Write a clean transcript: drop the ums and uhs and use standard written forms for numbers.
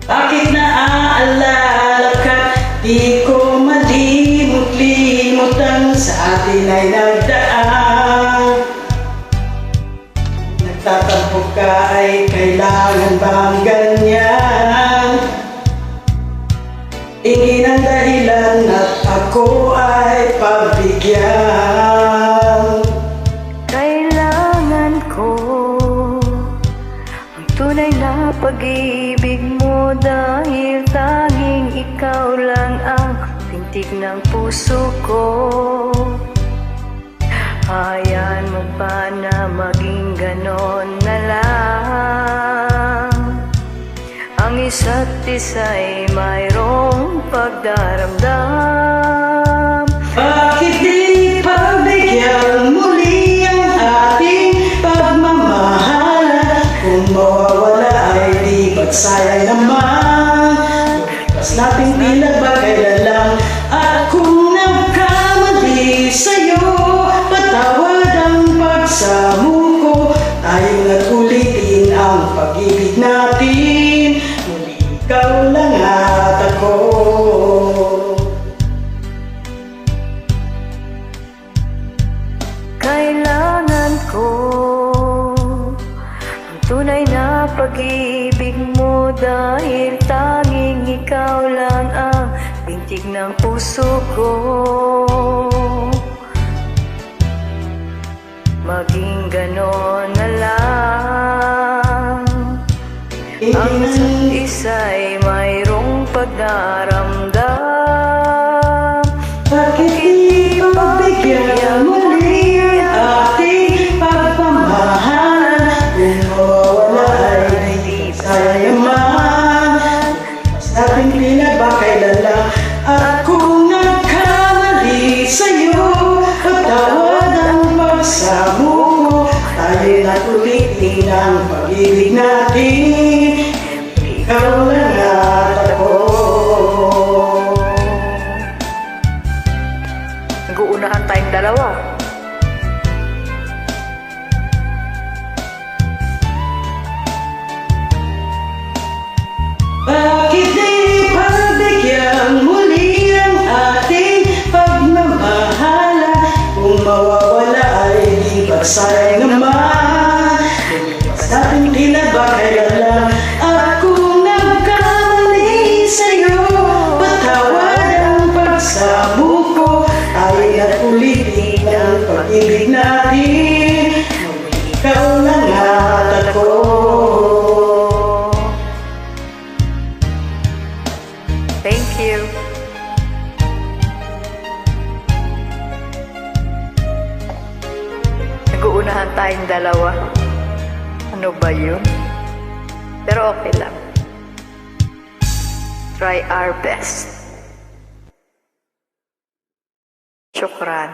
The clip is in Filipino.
Bakit naaalala ka? Di ko malimot-limot ang sa atin ay nagdaan. Nagtatampo ka ay kailangan bang ganyan? Tingin ang dahilan at ako ay pagbigyan. Kailangan ko ang tunay na pag-ibig mo, dahil tanging ikaw lang ang pintig ng puso ko. Hayaan mo ba na maging ganon na lang? Ang isa't isa'y mayroong pagdaramdam. Bakit di pagbigyan muli ang ating pagmamahalan? Kung mawawala ay di bagsayang naman. Mas nating tila ba kailan lang? At kung nagkamali sa'yo, patawad ang pagsamo ko. Tayong nag-ulitin ang pag-ibig natin. Muli ikaw lang at ako. Kailangan ko ang tunay na pag-ibig mo, dahil tanging ikaw lang ang pintig ng puso ko. Maging ganon na lang. Ang isa't isa'y mayroong pagdaramdam. Bakit di pagbigyan muli ang ating pagmamahalan? Kung mawawala ay di sayang naman. Mas nating tila ba kailan lang? At kung nagkamali sa'yo, patawad ang pagsamo ko. Tayo na't-ulitin ang pag-ibig natin. Ikaw lang at ako. Nag-uunahan tayong dalawa. Bakit di pagbigyan muli ang ating pagmamahalan? Kung mawawala ay di bagsayang naman. Mas nating tila ba kailan lang? At kung nagkamali sa'yo, patawad ang pagsamo ko. Tayo na't-ulitin ang pag-ibig natin. Ikaw lang at ako. Thank you. Nag-uunahan tayong dalawa. Ano ba yun? Pero okay lang. Try our best. Shukran.